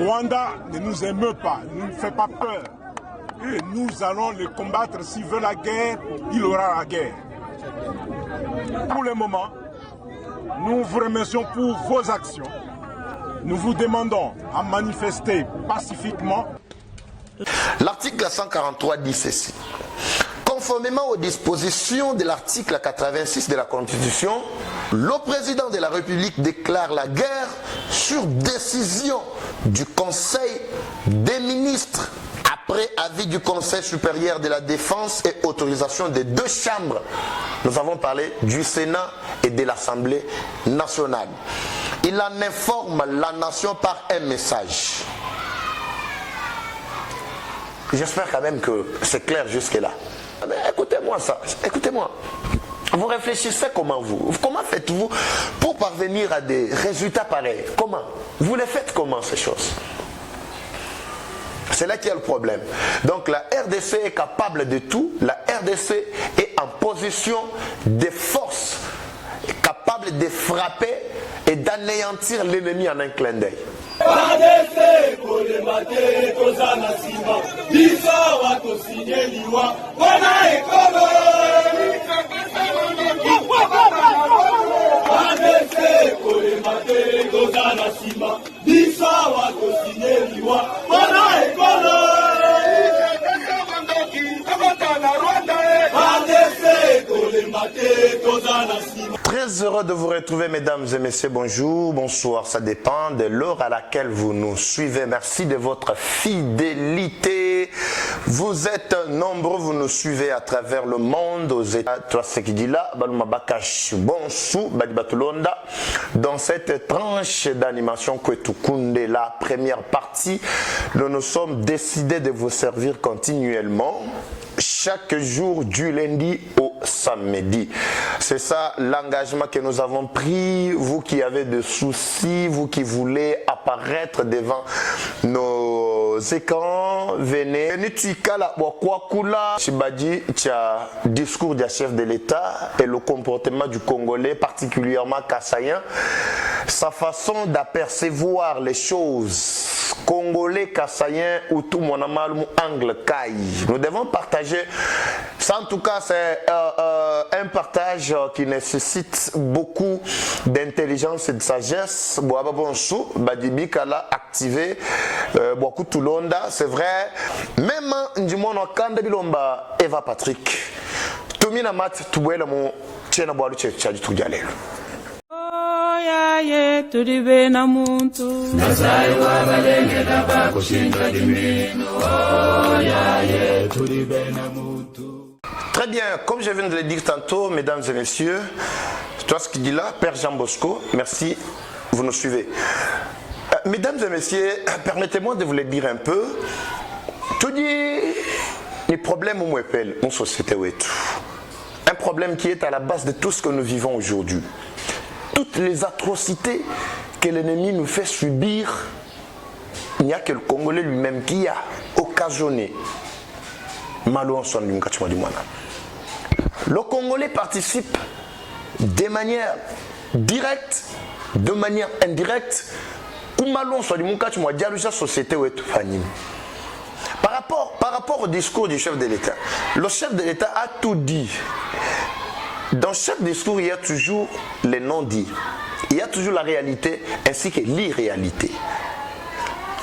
Rwanda ne nous émeut pas, ne nous fait pas peur. Et nous allons le combattre. S'il veut la guerre, il aura la guerre. Pour le moment, nous vous remercions pour vos actions. Nous vous demandons à manifester pacifiquement. L'article 143 dit ceci. Conformément aux dispositions de l'article 86 de la Constitution, le président de la République déclare la guerre sur décision du Conseil des ministres après avis du Conseil supérieur de la défense et autorisation des deux chambres. Nous avons parlé du Sénat et de l'Assemblée nationale. Il en informe la nation par un message. J'espère quand même que c'est clair jusque-là. Mais écoutez-moi ça, écoutez-moi. Vous réfléchissez comment vous? Comment faites-vous pour parvenir à des résultats pareils? Comment? Vous les faites comment ces choses? C'est là qu'il y a le problème. Donc la RDC est capable de tout. La RDC est en position de force, capable de frapper et d'anéantir l'ennemi en un clin d'œil. Très heureux de vous retrouver, mesdames et messieurs. Bonjour, bonsoir, ça dépend de l'heure à laquelle vous nous suivez. Merci de votre fidélité. Vous êtes nombreux, vous nous suivez à travers le monde, aux États. Dans cette tranche d'animation Kwetukunde, la première partie, nous nous sommes décidés de vous servir continuellement chaque jour du lundi au samedi. C'est ça l'engagement que nous avons pris. Vous qui avez des soucis, vous qui voulez apparaître devant nos écrans, venez. Shibadi, discours du chef de l'État et le comportement du Congolais, particulièrement kassaïen, sa façon d'apercevoir les choses. Congolais, kassaïen ou tout mon amal angle kai. Nous devons partager. Ça, en tout cas, c'est un partage qui nécessite beaucoup d'intelligence et de sagesse. Badibikala activé, beaucoup tout l'onda, c'est vrai. Même du monde Kanda Bilomba, Eva Patrick. Tomina mat tuwela mo chena bwalu checha tujalelo. Yaye tulibe na muntu Nazai wabalenge daba kushinda dimino yaye tulibe na muntu. Très bien, comme je viens de le dire tantôt, mesdames et messieurs, toi ce qu'il dit là, Père Jean Bosco, merci, vous nous suivez. Mesdames et messieurs, permettez-moi de vous le dire un peu. Tout dit, les problèmes où appelle en société ou tout. Un problème qui est à la base de tout ce que nous vivons aujourd'hui. Toutes les atrocités que l'ennemi nous fait subir, il n'y a que le Congolais lui-même qui a occasionné. Le Congolais participe de manière directe, de manière indirecte, par rapport au discours du chef de l'État. Le chef de l'État a tout dit. Dans chaque discours, il y a toujours les non-dits. Il y a toujours la réalité ainsi que l'irréalité.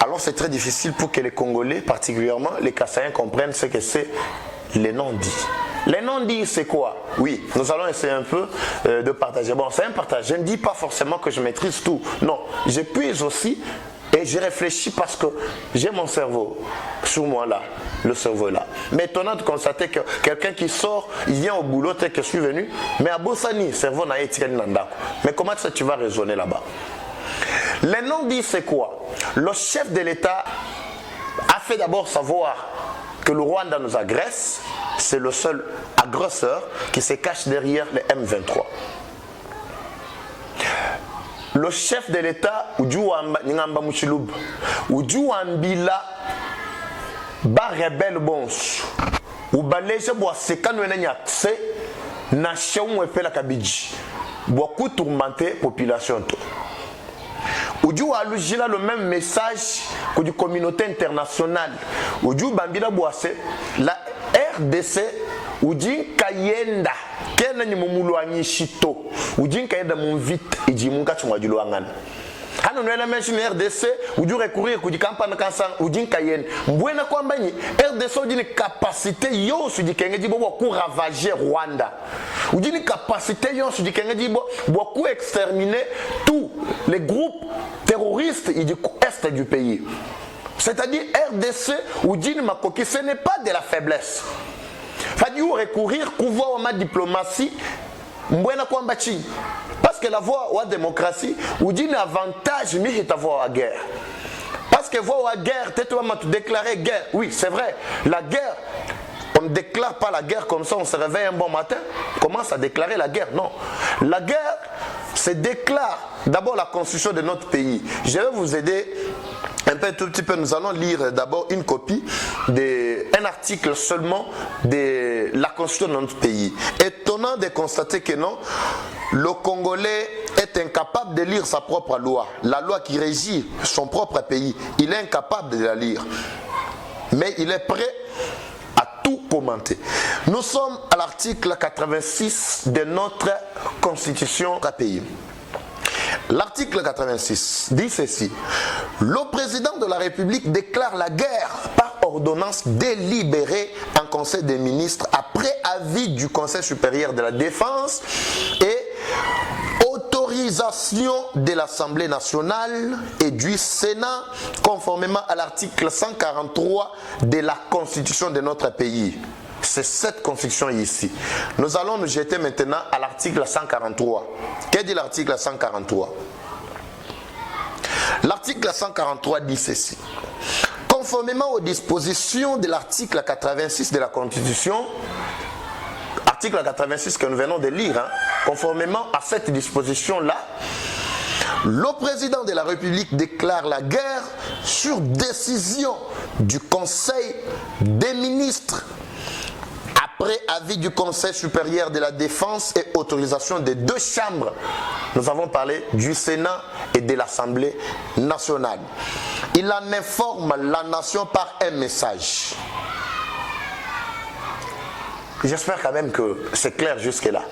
Alors c'est très difficile pour que les Congolais, particulièrement les Kassaïens, comprennent ce que c'est les non-dits. Les non-dits, c'est quoi? Oui, nous allons essayer un peu de partager. Bon, c'est un partage. Je ne dis pas forcément que je maîtrise tout. Non, je puise aussi et je réfléchis parce que j'ai mon cerveau sur moi là. Le cerveau est là. Mais étonnant de constater que quelqu'un qui sort, il vient au boulot tel que je suis venu, mais à Bossani, cerveau n'a été nandako. Mais comment ça tu vas raisonner là-bas? Les non-dits, c'est quoi? Le chef de l'État a fait d'abord savoir que le Rwanda nous agresse. C'est le seul agresseur qui se cache derrière les M23. Le chef de l'État, Ujuwamba Ngamba Muchilub, Ujuwambila, ba rebelle bons, ou balèche bois sekano n'anyakse, na chon ou fait la kabidji, beaucoup tourmenté population to. Oudjou a le même message que la communauté internationale. Oudjou Bambila Boissé, la RDC, Oudjin Kayenda, Kena ni Momuluani Chito, Oudjin Kayenda mon vite, et Jimunka Chungajuangan. Hano nwe na mention RDC uju recourir ku di campagne kansan uji Kayenda mbwena kwamba ni RDC uji ni capacité yo su di kengeji bo ku ravager Rwanda uji ni capacité yo su di kengeji bo ku exterminer tous les groupes terroristes du est du pays. C'est-à-dire RDC uji ni makoki, ce n'est pas de la faiblesse. Fadi recourir ku voir ma diplomatie mbwena kwamba chi. Parce que la voie ou la démocratie, ou dit avantage, mais c'est avoir la guerre. Parce que voir la guerre, tu vas déclarer guerre. Oui, c'est vrai. La guerre, on ne déclare pas la guerre comme ça, on se réveille un bon matin, on commence à déclarer la guerre. Non. La guerre se déclare d'abord la constitution de notre pays. Je vais vous aider un tout petit peu. Nous allons lire d'abord une copie d'un article seulement de la constitution de notre pays. Étonnant de constater que non, le Congolais est incapable de lire sa propre loi, la loi qui régit son propre pays. Il est incapable de la lire. Mais il est prêt à tout commenter. Nous sommes à l'article 86 de notre constitution pays. L'article 86 dit ceci. Le président de la République déclare la guerre par ordonnance délibérée en Conseil des ministres après avis du Conseil supérieur de la Défense et autorisation de l'Assemblée nationale et du Sénat conformément à l'article 143 de la Constitution de notre pays. C'est cette constitution ici. Nous allons nous jeter maintenant à l'article 143. Qu'est-ce que dit l'article 143? L'article 143 dit ceci. Conformément aux dispositions de l'article 86 de la Constitution, article 86 que nous venons de lire, conformément à cette disposition-là, le président de la République déclare la guerre sur décision du Conseil des ministres après avis du Conseil supérieur de la Défense et autorisation des deux chambres. Nous avons parlé du Sénat et de l'Assemblée nationale. Il en informe la nation par un message. J'espère quand même que c'est clair jusque-là.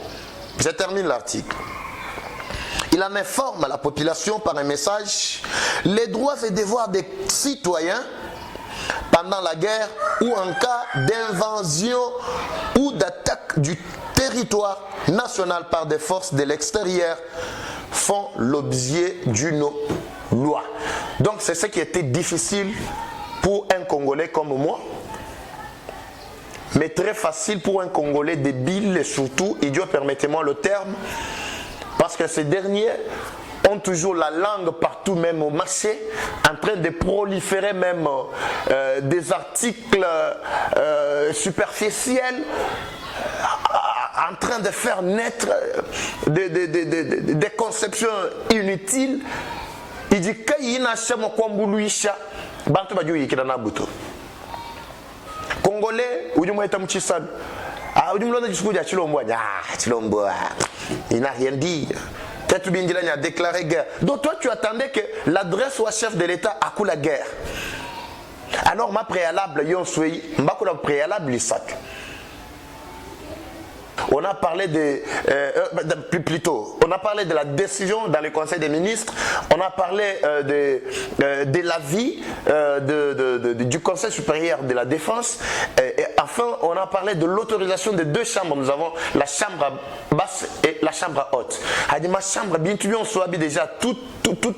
Je termine l'article. Il en informe la population par un message les droits et devoirs des citoyens pendant la guerre ou en cas d'invasion ou d'attaque du territoire national par des forces de l'extérieur font l'objet d'une loi. Donc c'est ce qui était difficile pour un Congolais comme moi, mais très facile pour un Congolais débile et surtout idiot, permettez-moi le terme, parce que ces derniers ont toujours la langue partout, même au marché, en train de proliférer même des articles superficiels, en train de faire naître des conceptions inutiles. Il dit que Congolais, il n'a rien dit. Il a déclaré guerre. Donc toi tu attendais que l'adresse au chef de l'État a coulé la guerre. Alors ma préalable, on a parlé on a parlé de la décision dans le Conseil des ministres, on a parlé de l'avis du Conseil supérieur de la Défense, et enfin on a parlé de l'autorisation des deux chambres. Nous avons la chambre basse et la chambre haute. Ma chambre, bien sûr, on soit déjà tous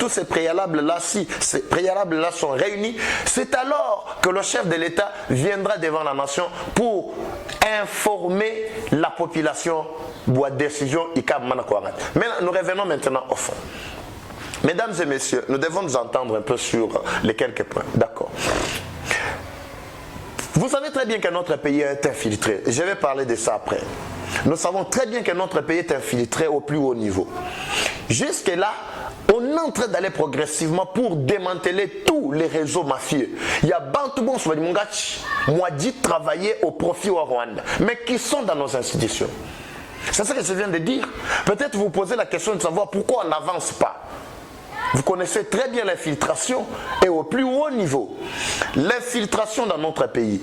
ces préalables-là, si ces préalables-là sont réunis, c'est alors que le chef de l'État viendra devant la nation pour informer la population de la décision. Mais nous revenons maintenant au fond. Mesdames et messieurs, nous devons nous entendre un peu sur les quelques points. D'accord. Vous savez très bien que notre pays est infiltré. Je vais parler de ça après. Nous savons très bien que notre pays est infiltré au plus haut niveau. Jusque-là, on est en train d'aller progressivement pour démanteler tous les réseaux mafieux. Il y a Bantoubon Souadimungachi, moi dit travailler au profit au Rwanda, mais qui sont dans nos institutions. C'est ça que je viens de dire. Peut-être vous posez la question de savoir pourquoi on n'avance pas. Vous connaissez très bien l'infiltration et au plus haut niveau. L'infiltration dans notre pays.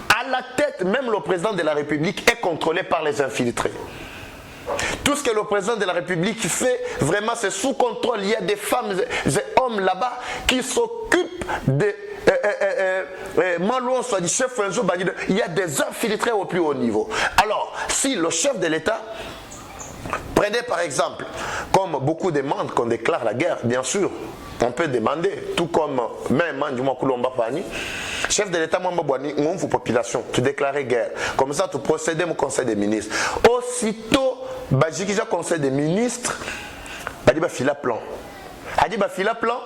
À la tête, même le président de la République est contrôlé par les infiltrés. Tout ce que le président de la République fait, vraiment c'est sous contrôle. Il y a des femmes et hommes là-bas qui s'occupent de... il y a des infiltrés au plus haut niveau. Alors, si le chef de l'État... Prenez par exemple, comme beaucoup demandent qu'on déclare la guerre, bien sûr, on peut demander, tout comme même chef de l'État, on vous population, tu déclares guerre. Comme ça, tu procèdes au Conseil des ministres. Aussitôt, j'ai Conseil des ministres, il a plan. Il a plan.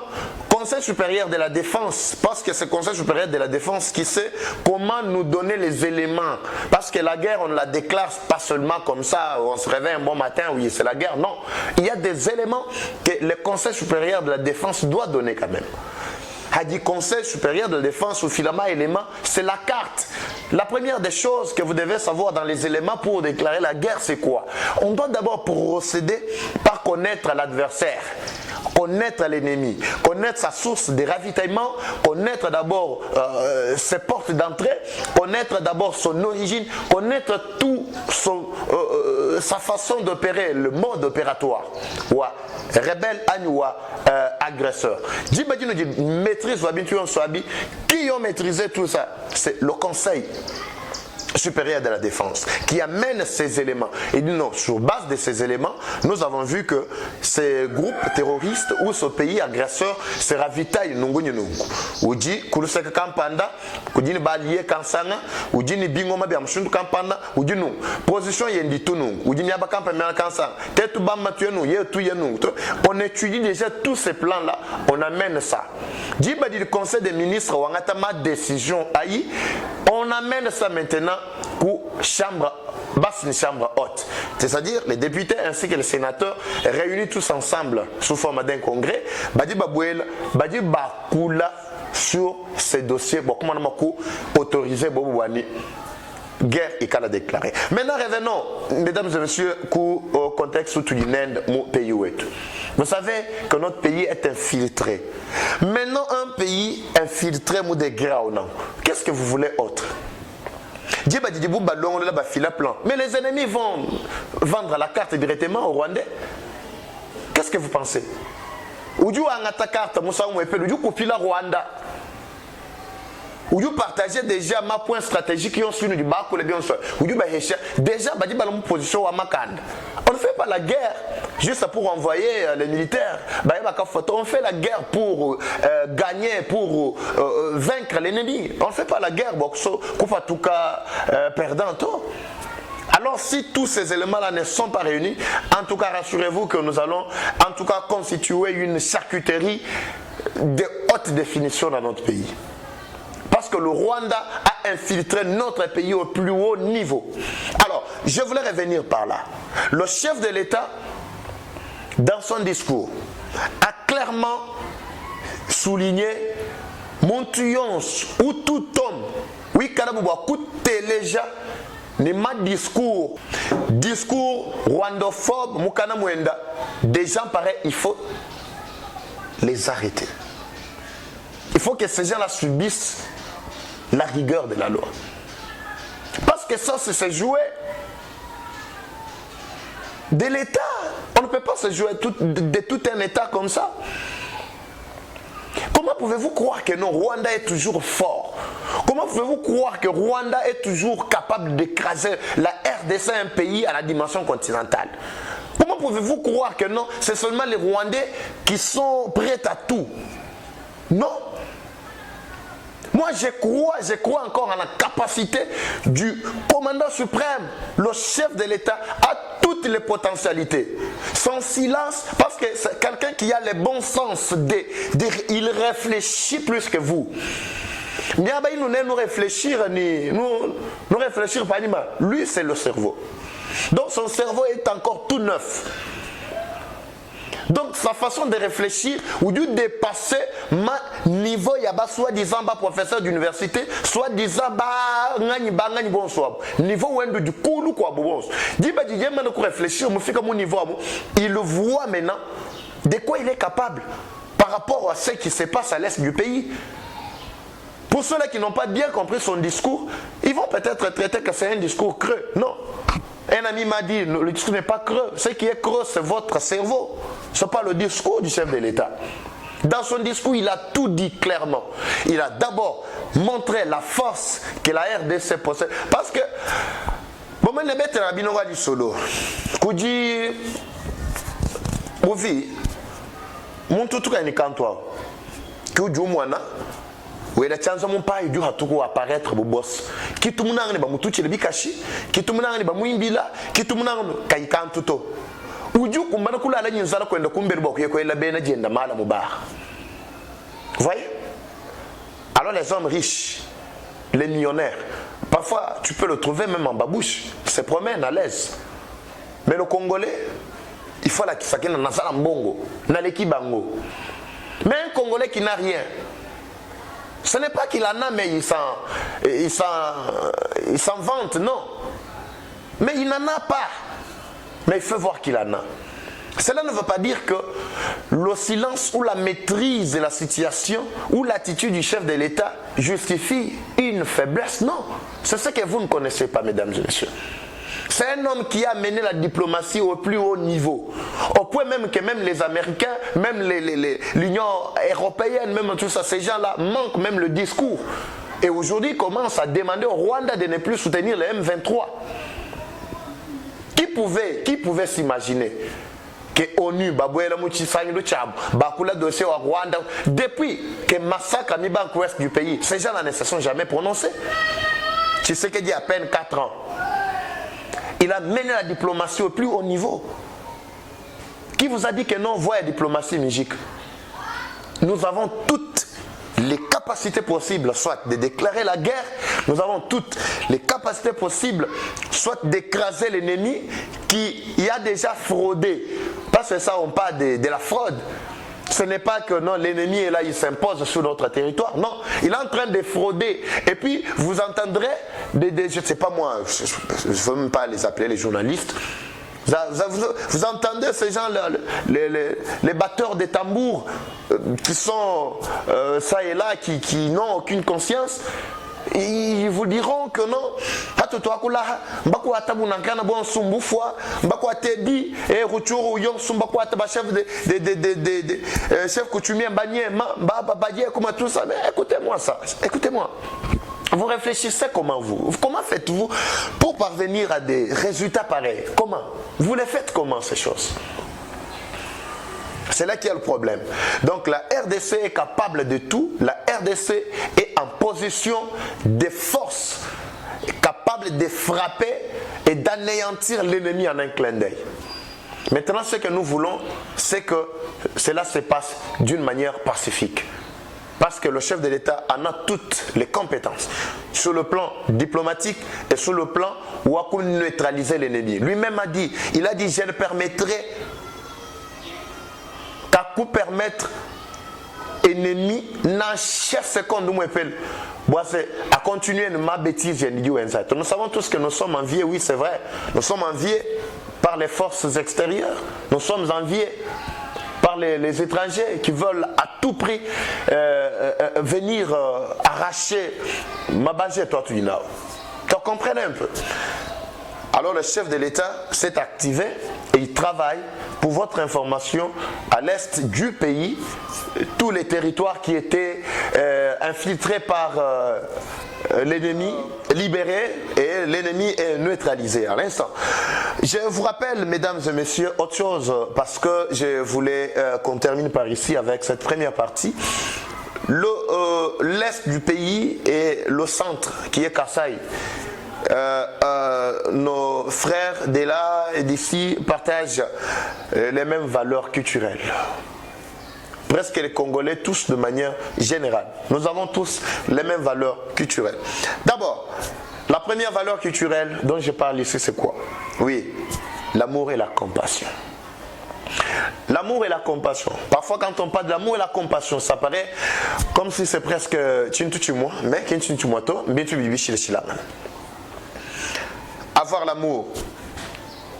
Conseil supérieur de la défense, parce que c'est le Conseil supérieur de la défense qui sait comment nous donner les éléments. Parce que la guerre, on ne la déclare pas seulement comme ça, on se réveille un bon matin, oui, c'est la guerre. Non, il y a des éléments que le Conseil supérieur de la défense doit donner quand même. A dit Conseil supérieur de la défense ou filama élément, c'est la carte. La première des choses que vous devez savoir dans les éléments pour déclarer la guerre, c'est quoi? On doit d'abord procéder par connaître l'adversaire. Connaître l'ennemi, connaître sa source de ravitaillement, connaître d'abord ses portes d'entrée, connaître d'abord son origine, connaître tout sa façon d'opérer, le mode opératoire. Ouais. Rebelle, agnoua, agresseur. Maîtrise, qui ont maîtrisé tout ça? C'est le Conseil supérieur de la défense qui amène ces éléments. Et non, sur base de ces éléments, nous avons vu que ces groupes terroristes ou ce pays agresseur se ravitaillent ou dit Kuluseka Kampanda, ou dit Balié Kansanga, ou dit Bingoma Biamshundu Kampanda, ou dit non. Position Yendi Tunung, ou dit Niaba Kampamela Kansang, Tetu Bamba Tuenu, Yetu Yenung. On étudie déjà tous ces plans-là, on amène ça. Dit le Conseil des ministres, on a ma décision aïe, on amène ça maintenant pour chambre basse, une chambre haute. C'est-à-dire les députés ainsi que les sénateurs réunis tous ensemble sous forme d'un congrès, Badi Babouel, Badi Bakula sur ces dossiers, comment on a autorisé Bobouani. Guerre et qu'elle a déclaré. Maintenant revenons, mesdames et messieurs, au contexte où tu dis mon pays où est. Vous savez que notre pays est infiltré. Maintenant un pays infiltré ou des guerres ou non. Qu'est-ce que vous voulez autre? Mais les ennemis vont vendre la carte directement aux Rwandais. Qu'est-ce que vous pensez? Ou du ta carte, ou du copier la Rwanda. Ou du partager déjà ma point stratégique qui ont su nous du bas pour les bien sûr. Ou du déjà une position à Makan. On ne fait pas la guerre juste pour envoyer les militaires. On fait la guerre pour gagner, pour vaincre l'ennemi. On ne fait pas la guerre pour en tout cas perdant. Alors si tous ces éléments-là ne sont pas réunis, en tout cas rassurez-vous que nous allons en tout cas constituer une charcuterie de haute définition dans notre pays. Parce que le Rwanda a infiltré notre pays au plus haut niveau. Alors, je voulais revenir par là. Le chef de l'État, dans son discours, a clairement souligné mon triomphe ou tout homme, oui, Karaboua, déjà, n'est pas discours rwandophobe, Moukana Mwenda, des gens pareils, il faut les arrêter. Il faut que ces gens-là subissent la rigueur de la loi. Parce que ça, c'est se jouer de l'État. On ne peut pas se jouer de tout un État comme ça. Comment pouvez-vous croire que non, Rwanda est toujours fort? Comment pouvez-vous croire que Rwanda est toujours capable d'écraser la RDC, un pays à la dimension continentale? Comment pouvez-vous croire que non, c'est seulement les Rwandais qui sont prêts à tout? Non. Moi, je crois encore en la capacité du commandant suprême, le chef de l'État, à toutes les potentialités. Son silence, parce que c'est quelqu'un qui a le bon sens, il réfléchit plus que vous. Nous réfléchir, nous réfléchir pas ni mal. Lui, c'est le cerveau. Donc, son cerveau est encore tout neuf. Donc sa façon de réfléchir ou de dépasser ma niveau yaba soi-disant professeur d'université, soi-disant niveau où du coulou quoi bon. Dit maintenant réfléchir, mon niveau il voit maintenant de quoi il est capable. par rapport à ce qui se passe à l'est du pays. Pour ceux-là qui n'ont pas bien compris son discours, ils vont peut-être traiter que c'est un discours creux. Non. Un ami m'a dit, le discours n'est pas creux. Ce qui est creux, c'est votre cerveau. Ce n'est pas le discours du chef de l'État. Dans son discours, il a tout dit clairement. Il a d'abord montré la force que la RDC possède. Parce que, bon, mais les bêtes à Binoga du solo. Koudi, Ouvi, mon tout est cantoire. Koudi Mouana. Oui, la chance mon pas il tout apparaître beau boss. Qui tout monde ne ba mutuchi le bikashi, qui tout monde ne ba muimbila, qui tout monde kai kan tuto. Uju kumbana kula la nyinzala kwenda kumbere boko yeko la bena jenda mala mubar. Vous voyez? Alors les hommes riches, les millionnaires, parfois tu peux le trouver même en babouche, il se promène à l'aise. Mais le Congolais, il faut la kisake na nasala mbongo, na leki bango. Mais un Congolais qui n'a rien, ce n'est pas qu'il en a, mais il s'en vante, non. Mais il n'en a pas. Mais il faut voir qu'il en a. Cela ne veut pas dire que le silence ou la maîtrise de la situation ou l'attitude du chef de l'État justifie une faiblesse. Non. C'est ce que vous ne connaissez pas, mesdames et messieurs. C'est un homme qui a mené la diplomatie au plus haut niveau. Au point même que même les Américains, même l'Union européenne, même tout ça, ces gens-là manquent même le discours. Et aujourd'hui, ils commencent à demander au Rwanda de ne plus soutenir le M23. Qui pouvait s'imaginer que l'ONU, depuis que massacre à Mibank ouest du pays, ces gens-là ne se sont jamais prononcés. Tu sais qu'il y a à peine 4 ans. Il a mené la diplomatie au plus haut niveau. Qui vous a dit que non, voyez la diplomatie magique? Nous avons toutes les capacités possibles, soit de déclarer la guerre, nous avons toutes les capacités possibles, soit d'écraser l'ennemi qui y a déjà fraudé. Parce que ça, on parle de la fraude. Ce n'est pas que non, l'ennemi est là, il s'impose sur notre territoire. Non, il est en train de frauder. Et puis, vous entendrez, je ne sais pas moi, je ne veux même pas les appeler les journalistes. Vous entendez ces gens, les batteurs des tambours, qui sont ça et là, qui n'ont aucune conscience. Ils vous diront que non. Chef coutumier, tout ça. Mais écoutez-moi ça. Écoutez-moi. Vous réfléchissez comment faites-vous pour parvenir à des résultats pareils? Comment? Vous les faites comment ces choses? C'est là qu'il y a le problème. Donc la RDC est capable de tout. La RDC est en position de force, capable de frapper et d'anéantir l'ennemi en un clin d'œil. Maintenant, ce que nous voulons, c'est que cela se passe d'une manière pacifique. Parce que le chef de l'État en a toutes les compétences. Sur le plan diplomatique et sur le plan où on neutraliser l'ennemi. Lui-même a dit, je ne permettrai qu'à coup permettre ennemi n'a chaque seconde à continuer de ma bêtise. Nous savons tous que nous sommes enviés, oui c'est vrai. Nous sommes enviés par les forces extérieures. Nous sommes enviés par les étrangers qui veulent à tout prix venir arracher ma base. Donc comprenez un peu. Alors le chef de l'État s'est activé et il travaille, pour votre information, à l'est du pays, tous les territoires qui étaient infiltrés par l'ennemi, libérés, et l'ennemi est neutralisé à l'instant. Je vous rappelle, mesdames et messieurs, autre chose, parce que je voulais qu'on termine par ici avec cette première partie. L'est du pays et le centre, qui est Kasaï. Nos frères de là et d'ici partagent les mêmes valeurs culturelles. Presque les Congolais, tous de manière générale. Nous avons tous les mêmes valeurs culturelles. D'abord, la première valeur culturelle dont je parle ici, c'est quoi? Oui, l'amour et la compassion. L'amour et la compassion. Parfois, quand on parle de l'amour et la compassion, ça paraît comme si c'est presque mais avoir l'amour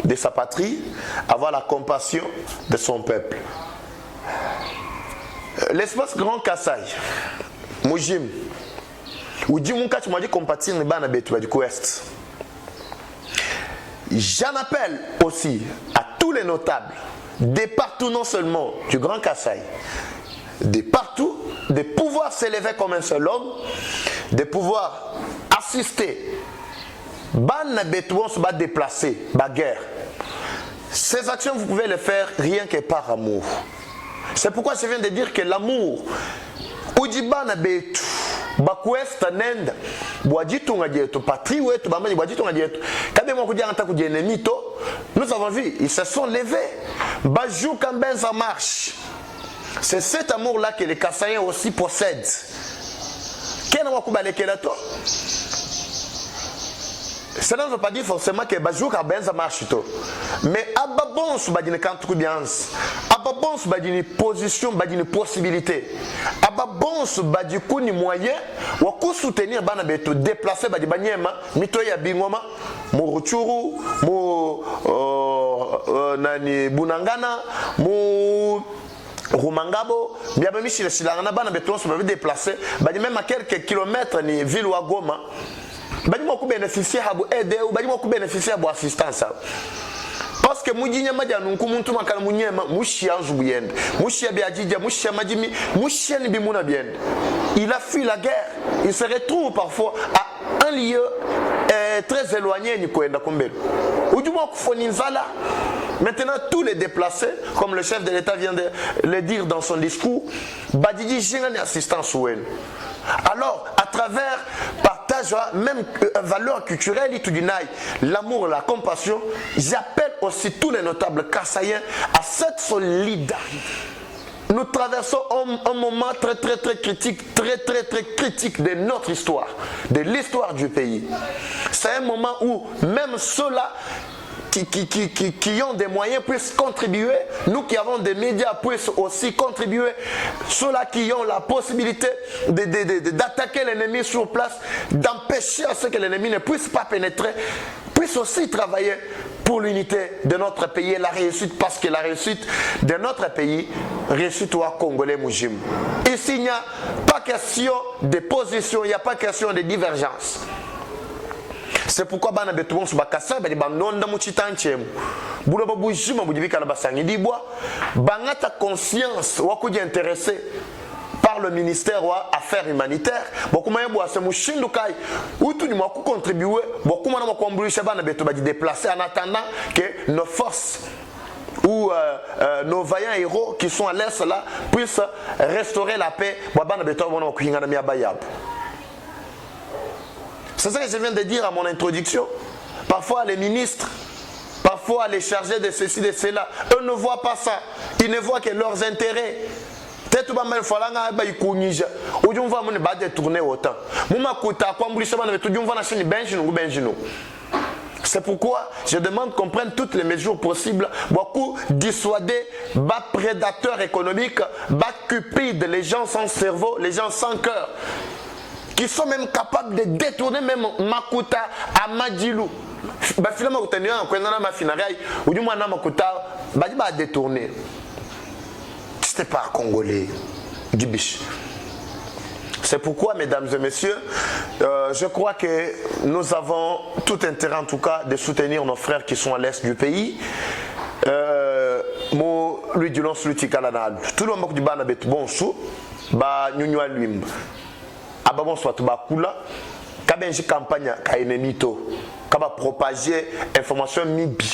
de sa patrie, avoir la compassion de son peuple. l'espace Grand Kassai, Mujim, ou Dimunka, tu m'as dit compatir ne bana betu du Ouest. J'en appelle aussi à tous les notables, de partout, non seulement du Grand Kassai, de partout, de pouvoir s'élever comme un seul homme, de pouvoir assister, bana betu on se va déplacer, bagarre. Ces actions, vous pouvez les faire rien que par amour. C'est pourquoi je viens de dire que l'amour, Ujiba na betu, bakwesta nenda, boajitu ngadietu, patrie wetu, bamani boajitu ngadietu. Kabe mwa kudia anta kudia nemito, nous avons vu, ils se sont levés. Bajou quand ben ça marche. C'est cet amour-là que les Kassaïens aussi possèdent. Quel wakuba lekelato? Cela ne veut pas dire forcément que Bajou quand ben ça marche. Mais ababon sous badine contribuance. Ababon sous badine position, badine possibilité. Ababon sous badine kuni moyen. Waku soutenir bana beto déplacer badi banyema mito ya bingoma mo ruchuru mo nani bunangana mo Rumangabo, bien même si les Silangana bana beto se peuvent déplacer, badi même à quelques kilomètres ni ville ou Goma. Badi mo ku bénéficier habu aider ou badi mo ku bénéficier habu assistance. Parce que mujinya maja nunku muntu makala munyema mushia nzubuyende mushia biajija mushia majimi mushia ni bimuna biende. Il a fui la guerre, il se retrouve parfois à un lieu très éloigné ni koenda kombelo. Ujuma kufoninzala. Maintenant tous les déplacés, comme le chef de l'État vient de le dire dans son discours, badiji jingani assistance ouel. Alors à travers partage même valeurs culturelles et tout du naï, l'amour, la compassion, j'appelle aussi tous les notables kassaïens à cette solidarité. Nous traversons un moment très critique, très critique de notre histoire, de l'histoire du pays. C'est un moment où même ceux-là qui ont des moyens puissent contribuer, nous qui avons des médias puissent aussi contribuer, ceux-là qui ont la possibilité d'attaquer l'ennemi sur place, d'empêcher à ce que l'ennemi ne puisse pas pénétrer, puissent aussi travailler pour l'unité de notre pays et la réussite, parce que la réussite de notre pays, réussite au Congolais Moujim. Ici, il n'y a pas question de position, il n'y a pas question de divergence. C'est pourquoi bana betuon su bakasa ba banonda muchitanchemu bulo babujima bujibika la basangi dibwa bangata conscience wakuji intéressé par le ministère wa affaires humanitaires bokuma yebo ase mushindu kai utu ni mwa contribuer bokuma na makombulisha bana betu ba déplacer en attendant que nos forces ou nos vaillants héros qui sont à l'est là puissent restaurer la paix bana betu bona kuhinga na miabayabu. C'est ça que je viens de dire à mon introduction. Parfois les ministres, parfois les chargés de ceci, de cela, eux ne voient pas ça. Ils ne voient que leurs intérêts. Peut-être que il faut que ils ne détourner autant. C'est pourquoi je demande qu'on prenne toutes les mesures possibles pour dissuader les prédateurs économiques, les cupides, les gens sans cerveau, les gens sans cœur, qui sont même capables de détourner même Makuta à Madjilou. Finalement, vous tenez un coin dans ma financière, ou du moins Makuta, va détourner. Ce n'est pas congolais, du biche. C'est pourquoi, mesdames et messieurs, je crois que nous avons tout intérêt, en tout cas, de soutenir nos frères qui sont à l'est du pays. Lui, du long, celui qui est tout le monde qui est bon sous, nous sommes ababon soit bakula kabenji campagne ka enemito kaba propager information mibi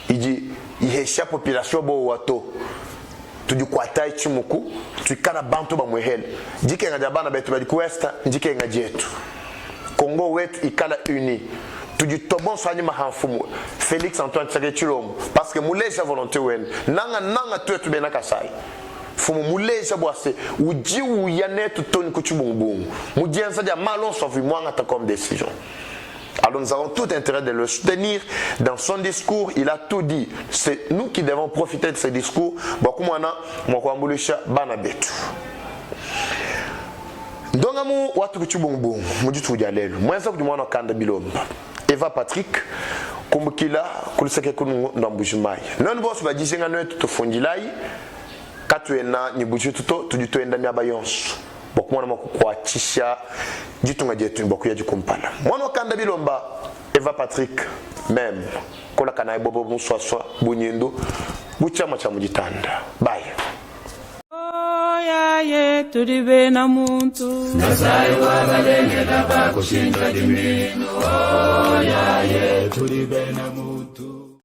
idi ihesha population bo wato tudi kwata ichimuku tukana bantu ba mwehele dike nga jabana betu ba Ouest dike nga jetu Congo wetu ikala uni tudi tobon soigner mahanfumu Félix Antoine Tshisekedi parce que mouleja volonté wen nanga twetu bena kasai fumu muleja boase uji uyane tutoni kuchubungu mudienza dia malon sauvi mwanga ta comme décision. Alors nous avons tout intérêt de le soutenir dans son discours, il a tout dit. C'est nous qui devons profiter de ce discours. Bokumana mwakwambulisha bana betu. Donga mu watu kuchubungu mujitu ujalelo. Mwenza kujumwana kanda bilomba. Eva Patrick kumbukila kuliseke kunu ndambujimai. None boss ba jisenga no tufundilai. katuena nyibuju tuto tujitoenda myaba yonso bokumwana makukwachisha jitunga jetu bokuya jikumpala mwana wakanda bilomba Eva Patrick même kola kana bobo muswaswa bunyendo buchama cha mujitanda bye oya ye tulibe na muntu nasai wabalengela bakushinja dimino oya ye tulibe na muntu